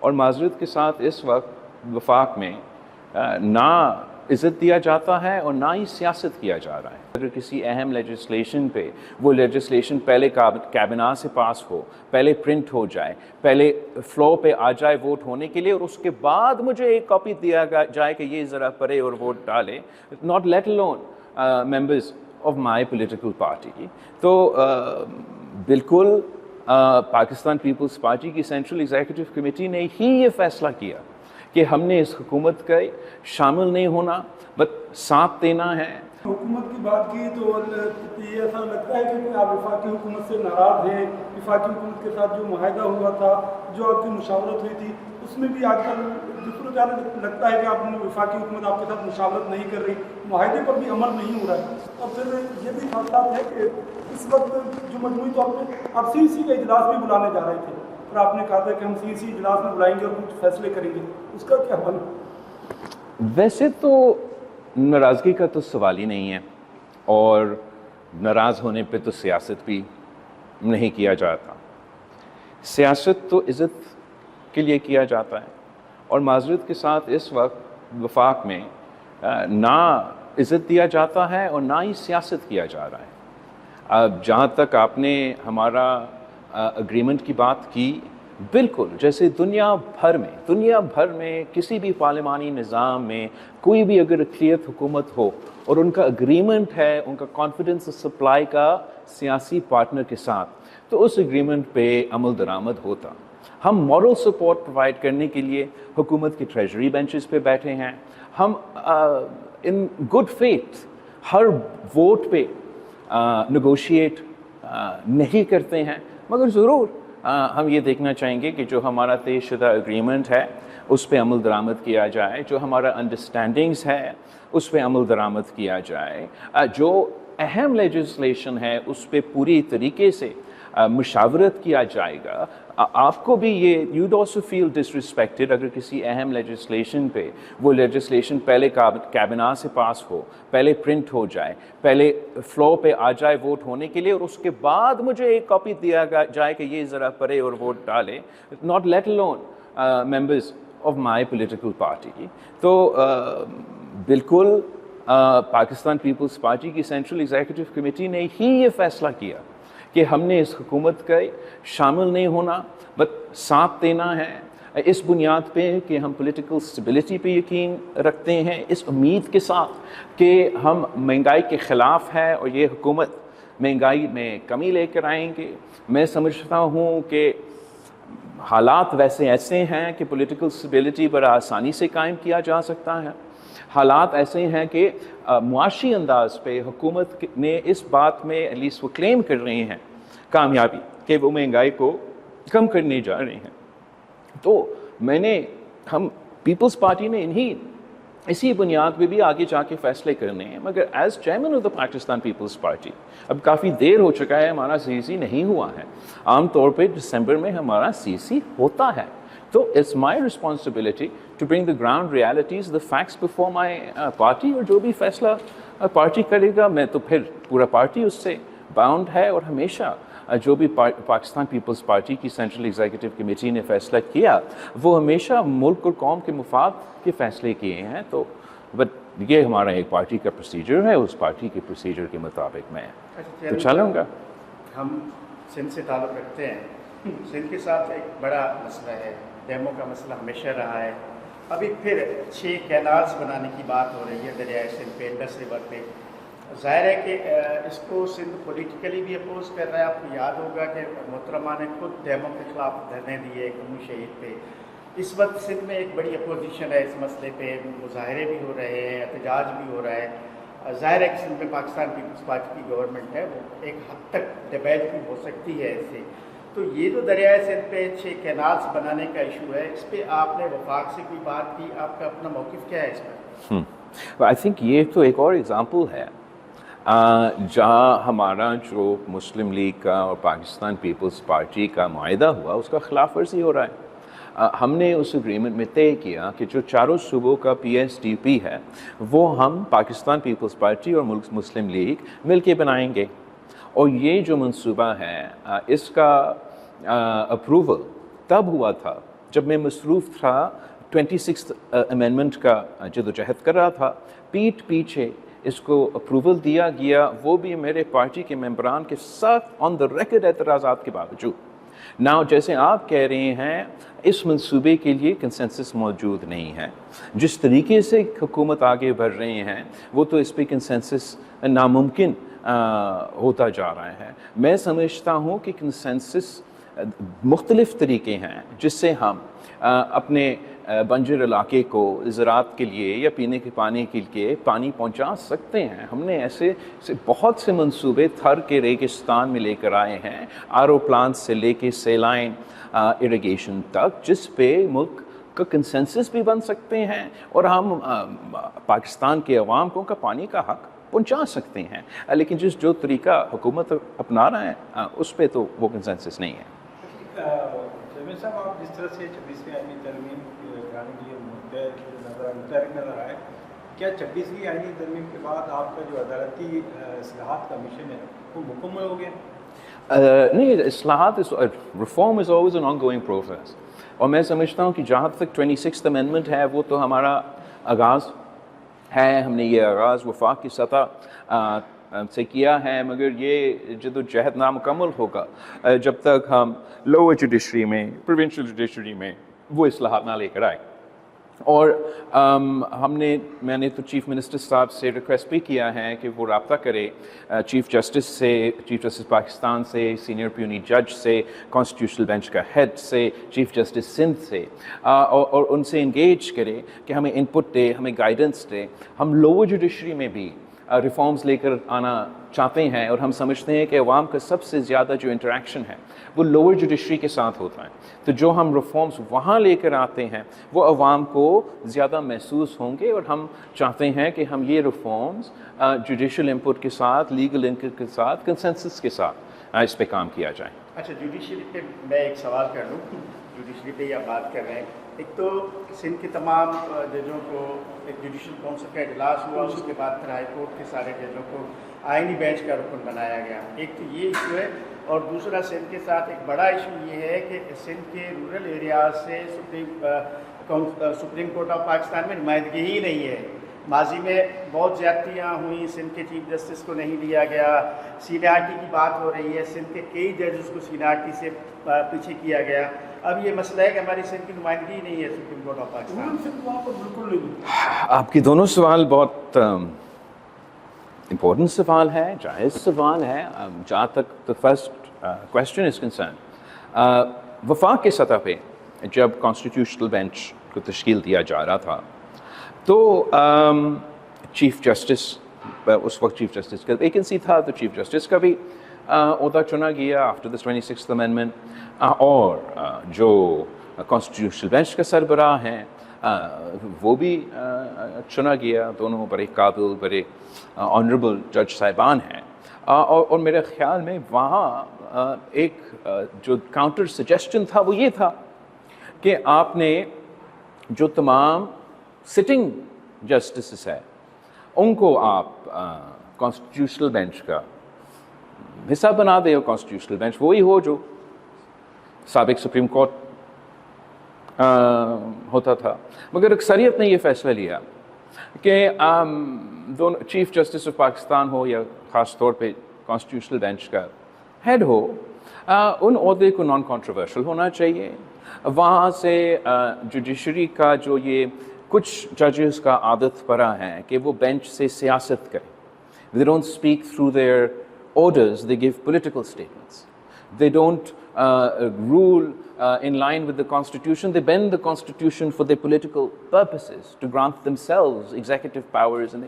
اور معذرت کے ساتھ اس وقت وفاق میں نہ عزت دیا جاتا ہے اور نہ ہی سیاست کیا جا رہا ہے۔ اگر کسی اہم لیجسلیشن پہ وہ لیجسلیشن پہلے کابینہ سے پاس ہو، پہلے پرنٹ ہو جائے، پہلے فلور پہ آ جائے ووٹ ہونے کے لیے، اور اس کے بعد مجھے ایک کاپی دیا جائے کہ یہ ذرا پڑھے اور ووٹ ڈالے، not let alone members of my political party، تو بالکل پاکستان پیپلز پارٹی کی سینٹرل ایگزیکٹو کمیٹی نے ہی یہ فیصلہ کیا کہ ہم نے اس حکومت کا شامل نہیں ہونا، بس ساتھ دینا ہے۔ حکومت کی بات کی تو یہ ایسا لگتا ہے کہ آپ وفاقی حکومت سے ناراض ہیں۔ وفاقی حکومت کے ساتھ جو معاہدہ ہوا تھا، جو آپ کی مشاورت ہوئی تھی، اس میں بھی آج کل جس طرح لگتا ہے کہ آپ وفاقی حکومت آپ کے ساتھ مشاورت نہیں کر رہی، معاہدے پر بھی عمل نہیں ہو رہا ہے۔ اور پھر یہ بھی ساتھ ہے کہ اس وقت جو مجموعی طور پہ آپ سی سی کا اجلاس بھی بلانے جا رہے تھے، اور آپ نے کہا تھا کہ ہم سی سی اجلاس میں بلائیں گے اور کچھ فیصلے کریں گے، اس کا کیا بنا؟ ویسے تو ناراضگی کا تو سوال ہی نہیں ہے، اور ناراض ہونے پہ تو سیاست بھی نہیں کیا جاتا۔ سیاست تو عزت کے لیے کیا جاتا ہے، اور معذرت کے ساتھ اس وقت وفاق میں نہ عزت دیا جاتا ہے اور نہ ہی سیاست کیا جا رہا ہے۔ جہاں تک آپ نے ہمارا اگریمنٹ کی بات کی، بالکل جیسے دنیا بھر میں کسی بھی پارلیمانی نظام میں کوئی بھی اگر اقلیت حکومت ہو اور ان کا اگریمنٹ ہے، ان کا کانفیڈنس سپلائی کا سیاسی پارٹنر کے ساتھ، تو اس اگریمنٹ پہ عمل درآمد ہوتا۔ ہم مورل سپورٹ پرووائڈ کرنے کے لیے حکومت کی ٹریجری بینچز پہ بیٹھے ہیں، ہم in good faith Hare vote پہ نیگوشیٹ نہیں کرتے ہیں، مگر ضرور ہم یہ دیکھنا چاہیں گے کہ جو ہمارا طے شدہ اگریمنٹ ہے اس پہ عمل درآمد کیا جائے، جو ہمارا انڈرسٹینڈنگز ہے اس پہ عمل درآمد کیا جائے، جو اہم لیجسلیشن ہے اس پہ پوری طریقے سے مشاورت کیا جائے گا۔ آپ کو بھی یہ you'd also feel disrespected اگر کسی اہم لیجسلیشن پہ وہ لیجسلیشن پہلے کابینہ سے پاس ہو، پہلے پرنٹ ہو جائے، پہلے فلور پہ آ جائے ووٹ ہونے کے لیے، اور اس کے بعد مجھے ایک کاپی دیا جائے کہ یہ ذرا پڑھے اور ووٹ ڈالے، not let alone members of my political party۔ تو بالکل پاکستان پیپلز پارٹی کی سینٹرل ایگزیکٹو کمیٹی نے ہی یہ فیصلہ کیا کہ ہم نے اس حکومت کا شامل نہیں ہونا، بس ساتھ دینا ہے، اس بنیاد پہ کہ ہم پولیٹیکل اسٹیبلٹی پہ یقین رکھتے ہیں، اس امید کے ساتھ کہ ہم مہنگائی کے خلاف ہے اور یہ حکومت مہنگائی میں کمی لے کر آئیں گے۔ میں سمجھتا ہوں کہ حالات ویسے ایسے ہیں کہ پولیٹیکل اسٹیبلٹی بڑا آسانی سے قائم کیا جا سکتا ہے۔ حالات ایسے ہیں کہ معاشی انداز پہ حکومت نے اس بات میں ایٹ لیسٹ وہ کلیم کر رہے ہیں کامیابی کہ وہ مہنگائی کو کم کرنے جا رہے ہیں۔ تو ہم پیپلز پارٹی نے اسی بنیاد پہ بھی آگے جا کے فیصلے کرنے ہیں، مگر as chairman of the Pakistan Peoples Party اب کافی دیر ہو چکا ہے، ہمارا سی سی نہیں ہوا ہے۔ عام طور پہ دسمبر میں ہمارا سی سی ہوتا ہے، تو it's my responsibility to bring the ground realities, the facts before my party, اور جو بھی فیصلہ پارٹی کرے گا میں تو پھر پورا پارٹی اس سے باؤنڈ ہے، اور ہمیشہ جو بھی پاکستان پیپلز پارٹی کی سینٹرل ایگزیکٹو کمیٹی نے فیصلہ کیا وہ ہمیشہ ملک اور قوم کے مفاد کے فیصلے کیے ہیں۔ تو بٹ یہ ہمارا ایک پارٹی کا پروسیجر ہے، اس پارٹی کے پروسیجر کے مطابق میں تو چلوں گا۔ ہم سندھ سے تعلق رکھتے ہیں، سندھ کے ساتھ ایک بڑا مسئلہ ہے، ڈیموں کا مسئلہ ہمیشہ رہا ہے، ابھی پھر 6 کینالز بنانے کی بات ہو رہی ہے دریائے سندھ پہ، انڈس ریور پہ۔ ظاہر ہے کہ اس کو سندھ پولیٹیکلی بھی اپوز کر رہا ہے۔ آپ کو یاد ہوگا کہ محترمہ نے خود ڈیموں کے خلاف دھرنے دیے قومی شہید پہ۔ اس وقت سندھ میں ایک بڑی اپوزیشن ہے اس مسئلے پہ، مظاہرے بھی ہو رہے ہیں، احتجاج بھی ہو رہا ہے۔ ظاہر ہے کہ سندھ میں پاکستان پیپلز پارٹی کی گورنمنٹ ہے، وہ ایک حد تک ڈیبیٹ بھی ہو سکتی ہے اس سے۔ تو یہ جو دریائے سندھ پہ 6 کینالز بنانے کا ایشو ہے، اس پہ آپ نے وفاق سے کوئی بات کی، آپ کا اپنا موقف کیا ہے اس پر؟ آئی تھنک یہ تو ایک اور ایگزامپل ہے جہاں ہمارا جو مسلم لیگ کا اور پاکستان پیپلز پارٹی کا معاہدہ ہوا اس کا خلاف ورزی ہو رہا ہے۔ ہم نے اس اگریمنٹ میں طے کیا کہ جو چاروں صوبوں کا پی ایس ڈی پی ہے وہ ہم پاکستان پیپلز پارٹی اور مسلم لیگ مل کے بنائیں گے، اور یہ جو منصوبہ ہے اس کا اپروول تب ہوا تھا جب میں مصروف تھا 26th امینڈمنٹ کا جدوجہد کر رہا تھا، پیٹھ پیچھے اس کو اپروول دیا گیا، وہ بھی میرے پارٹی کے ممبران کے ساتھ آن دا ریکارڈ اعتراضات کے باوجود۔ ناؤ جیسے آپ کہہ رہے ہیں اس منصوبے کے لیے کنسنسس موجود نہیں ہے، جس طریقے سے حکومت آگے بڑھ رہے ہیں وہ تو اس پہ کنسنسس ناممکن ہوتا جا رہا ہے۔ میں سمجھتا ہوں کہ کنسنسس مختلف طریقے ہیں جس سے ہم اپنے بنجر علاقے کو زراعت کے لیے یا پینے کے پانی کے لیے پانی پہنچا سکتے ہیں۔ ہم نے ایسے بہت سے منصوبے تھر کے ریگستان میں لے کر آئے ہیں، RO پلانٹ سے لے کے سیلائن اریگیشن تک، جس پہ ملک کا کنسنسس بھی بن سکتے ہیں اور ہم پاکستان کے عوام کو کا پانی کا حق پہنچا سکتے ہیں۔ لیکن جو طریقہ حکومت اپنا رہا ہے اس پہ تو وہ کنسنسس نہیں ہے۔ جمیل صاحب، آپ جس طرح سے 26ویں آئینی ترمیم کرانے کے لیے متحرک نظر آئے، کیا 26ویں آئینی ترمیم کے بعد آپ کا جو عدالتی اصلاحات کا مشن ہے وہ مکمل ہو گیا؟ نہیں، اصلاحات reform is always an on going process, اور میں سمجھتا ہوں کہ جہاں تک 26th امینڈمنٹ ہے وہ تو ہمارا آغاز ہے، ہم نے یہ آغاز وفاق کی سطح سے کیا ہے، مگر یہ جدوجہد نامکمل ہوگا جب تک ہم لوور جوڈیشری میں، پروونشل جوڈیشری میں وہ اصلاحات نہ لے کر آئے۔ اور میں نے تو چیف منسٹر صاحب سے ریکویسٹ بھی کیا ہے کہ وہ رابطہ کرے چیف جسٹس سے، چیف جسٹس پاکستان سے، سینئر پیونی جج سے، کانسٹیٹیوشنل بینچ کا ہیڈ سے، چیف جسٹس سندھ سے، اور ان سے انگیج کرے کہ ہمیں انپٹ دے، ہمیں گائیڈنس دے۔ ہم لوور جوڈیشری میں بھی ریفارمز لے کر آنا چاہتے ہیں، اور ہم سمجھتے ہیں کہ عوام کا سب سے زیادہ جو انٹریکشن ہے وہ لوور جوڈیشری کے ساتھ ہوتا ہے، تو جو ہم ریفارمز وہاں لے کر آتے ہیں وہ عوام کو زیادہ محسوس ہوں گے، اور ہم چاہتے ہیں کہ ہم یہ ریفارمز جوڈیشل انپٹ کے ساتھ، لیگل انپٹ کے ساتھ، کنسنسس کے ساتھ اس پہ کام کیا جائے۔ اچھا، جوڈیشری پہ میں ایک سوال کر لوں، جوڈیشری پہ یہ بات کر رہے ہیں، ایک تو سندھ کے تمام ججوں کو ایک جوڈیشل کونسل کا اجلاس ہوا، اس کے بعد پھر ہائی کورٹ کے سارے ججوں کو آئینی بینچ کا رکن بنایا گیا۔ ایک تو یہ ایشو ہے، اور دوسرا سندھ کے ساتھ ایک بڑا ایشو یہ ہے کہ سندھ کے رورل ایریاز سے سپریم کورٹ آف پاکستان میں نمائندگی ہی نہیں ہے۔ ماضی میں بہت زیادتیاں ہوئیں، سندھ کے چیف جسٹس کو نہیں لیا گیا، سینیارٹی کی بات ہو رہی ہے، سندھ کے کئی ججز کو سینیارٹی سے پیچھے کیا گیا۔ اب یہ مسئلہ ہے کہ ہماری سندھ کی نمائندگی نہیں ہے سپریم کورٹ آف پاکستان۔ بالکل نہیں۔ آپ کی دونوں سوال بہت امپورٹنٹ سوال ہے، جائز سوال ہے۔ جہاں تک the first question is concerned، وفاق کے سطح پہ جب کانسٹیٹیوشنل بینچ کو تشکیل دیا جا رہا تھا تو چیف جسٹس، اس وقت چیف جسٹس کا ویکنسی تھا، تو چیف جسٹس کا بھی عہدہ چنا گیا آفٹر دا 26th امینڈمنٹ، اور جو کانسٹیٹیوشنل بینچ کا سربراہ ہیں وہ بھی چنا گیا۔ دونوں بڑے قابل، بڑے آنریبل جج صاحبان ہیں، اور میرے خیال میں وہاں ایک جو کاؤنٹر سجیسشن تھا وہ یہ تھا کہ آپ نے جو تمام سٹنگ جسٹسز ہیں ان کو آپ کانسٹیٹیوشنل بینچ کا حصہ بنا دیں، اور کانسٹیٹیوشنل بینچ وہی ہو جو سابق سپریم کورٹ ہوتا تھا۔ مگر اکثریت نے یہ فیصلہ لیا کہ دونوں چیف جسٹس آف پاکستان ہو یا خاص طور پہ کانسٹیٹیوشنل بینچ کا ہیڈ ہو، ان عہدے کو نان کانٹروورشل ہونا چاہیے۔ وہاں سے جوڈیشری کا جو یہ کچھ ججز کا عادت پڑا ہے کہ وہ بینچ سے سیاست کریں، they don't speak through their orders, they give political statements, they don't rule in line with the constitution, they bend the constitution for their political purposes to grant themselves executive powers, and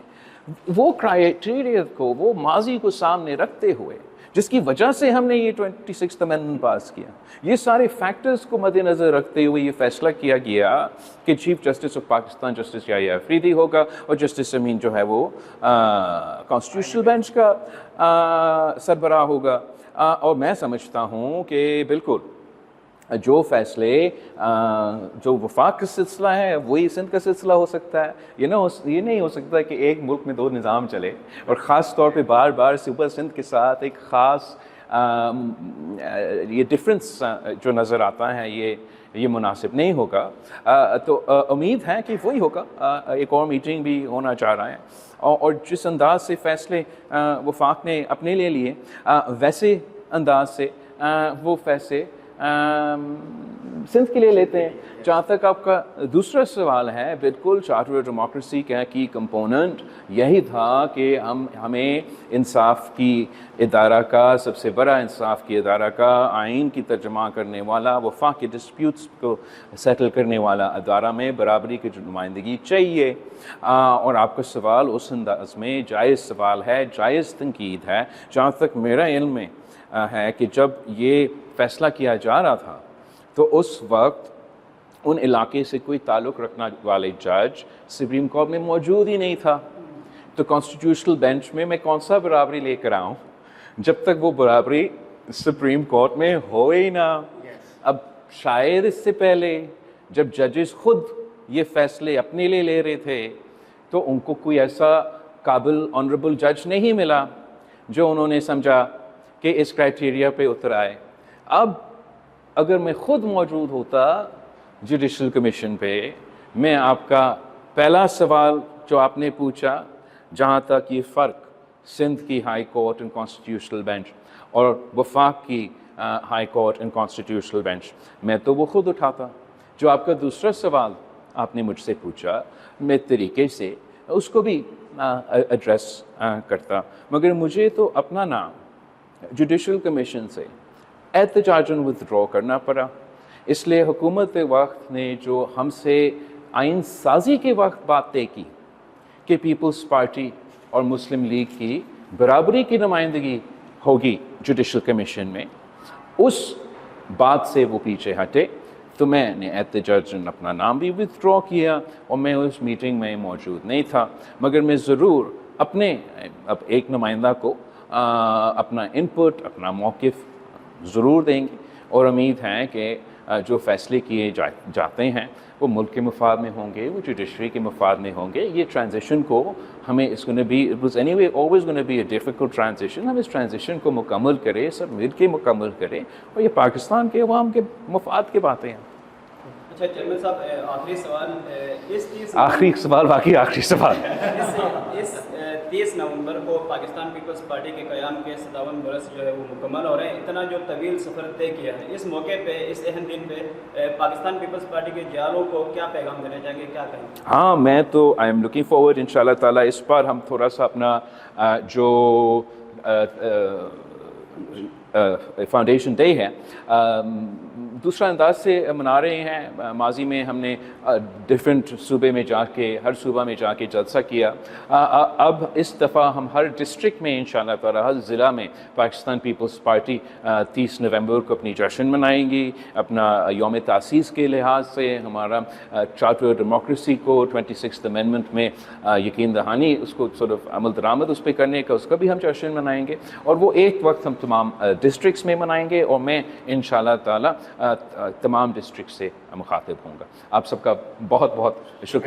وہ criteria کو، وہ ماضی کو سامنے رکھتے ہوئے جس کی وجہ سے ہم نے یہ 26th امینڈمنٹ پاس کیا، یہ سارے فیکٹرز کو مد نظر رکھتے ہوئے یہ فیصلہ کیا گیا کہ chief justice of Pakistan justice Yahya Afridi ہوگا، اور جسٹس امین جو ہے وہ کانسٹیٹیوشنل بینچ کا سربراہ ہوگا۔ اور میں سمجھتا ہوں کہ بالکل جو فیصلے جو وفاق کا سلسلہ ہے وہی سندھ کا سلسلہ ہو سکتا ہے۔ یہ نہیں ہو سکتا کہ ایک ملک میں دو نظام چلے، اور خاص طور پہ بار بار صوبہ سندھ کے ساتھ ایک خاص یہ ڈفرینس جو نظر آتا ہے یہ مناسب نہیں ہوگا. تو امید ہے کہ وہی ہوگا. ایک اور میٹنگ بھی ہونا چاہ رہا ہے اور جس انداز سے فیصلے وفاق نے اپنے لے لیے ویسے انداز سے وہ فیصلے سندھ کے لیے لیتے ہیں. جہاں تک آپ کا دوسرا سوال ہے، بالکل چارٹر ڈیموکریسی کا کی کمپوننٹ یہی تھا کہ ہمیں انصاف کی ادارہ کا، سب سے بڑا انصاف کی ادارہ کا، آئین کی ترجمہ کرنے والا، وفاق کے ڈسپیوٹس کو سیٹل کرنے والا ادارہ میں برابری کی نمائندگی چاہیے. اور آپ کا سوال اس انداز میں جائز سوال ہے، جائز تنقید ہے. جہاں تک میرا علم میں ہے کہ جب یہ فیصلہ کیا جا رہا تھا تو اس وقت ان علاقے سے کوئی تعلق رکھنے والے جج سپریم کورٹ میں موجود ہی نہیں تھا. تو کانسٹیٹیوشنل بینچ میں میں کون سا برابری لے کر آؤں جب تک وہ برابری سپریم کورٹ میں ہو ہی نہ. اب شاید اس سے پہلے جب ججز خود یہ فیصلے اپنے لیے لے رہے تھے تو ان کو کوئی ایسا قابل آنریبل جج نہیں ملا جو انہوں نے سمجھا کہ اس کرائٹیریا پہ اتر آئے. اب اگر میں خود موجود ہوتا جوڈیشل کمیشن پہ، میں آپ کا پہلا سوال جو آپ نے پوچھا، جہاں تک یہ فرق سندھ کی high court and constitutional bench اور وفاق کی high court and constitutional bench, میں تو وہ خود اٹھاتا. جو آپ کا دوسرا سوال آپ نے مجھ سے پوچھا، میں طریقے سے اس کو بھی ایڈریس کرتا. مگر مجھے تو اپنا نام جوڈیشل کمیشن سے احتجاجاً ودرا کرنا پڑا. اس لیے حکومت وقت نے جو ہم سے آئین سازی کے وقت بات طے کی کہ پیپلز پارٹی اور مسلم لیگ کی برابری کی نمائندگی ہوگی جوڈیشل کمیشن میں، اس بات سے وہ پیچھے ہٹے. تو میں نے احتجاجاً اپنا نام بھی ودرا کیا اور میں اس میٹنگ میں موجود نہیں تھا. مگر میں ضرور اپنے ایک نمائندہ کو اپنا انپٹ، اپنا موقف ضرور دیں گے اور امید ہے کہ جو فیصلے کیے جاتے ہیں وہ ملک کے مفاد میں ہوں گے، وہ جوڈیشری کے مفاد میں ہوں گے. یہ ٹرانزیشن کو ہمیں اس anyway always gonna be a difficult transition. ہم اس ٹرانزیشن کو مکمل کریں، سب مل کے مکمل کریں، اور یہ پاکستان کے عوام کے مفاد کی باتیں ہیں. اچھا چیئرمین صاحب، آخری سوال. آخری سوال باقی آخری سوال. اس 30 نومبر کو پاکستان پیپلز پارٹی کے قیام کے 57 برس جو ہے وہ مکمل ہو رہے ہیں. اتنا جو طویل سفر طے کیا ہے، اس موقع پہ، اس اہم دن پہ پاکستان پیپلز پارٹی کے جالوں کو کیا پیغام دینا چاہیں گے، کیا کہیں؟ ہاں، میں تو I am looking forward in شاء اللہ تعالیٰ. اس بار ہم تھوڑا سا اپنا جو فاؤنڈیشن ڈے ہے دوسرا انداز سے منا رہے ہیں. ماضی میں ہم نے ڈفرینٹ صوبے میں جا کے، ہر صوبہ میں جا کے جلسہ کیا. اب اس دفعہ ہم ہر ڈسٹرکٹ میں انشاءاللہ تعالی، ہر ضلع میں پاکستان پیپلز پارٹی 30 نومبر کو اپنی جشن منائیں گی. اپنا یوم تاسیس کے لحاظ سے ہمارا چارٹر ڈیموکریسی کو 26th امینڈمنٹ میں یقین دہانی، اس کو عمل درآمد اس پہ کرنے کا، اس کا بھی ہم جشن منائیں گے. اور وہ ایک وقت ہم تمام ڈسٹرکٹس میں منائیں گے اور میں انشاءاللہ تعالی تمام ڈسٹرکٹ سے مخاطب ہوں گا. آپ سب کا بہت بہت شکریہ.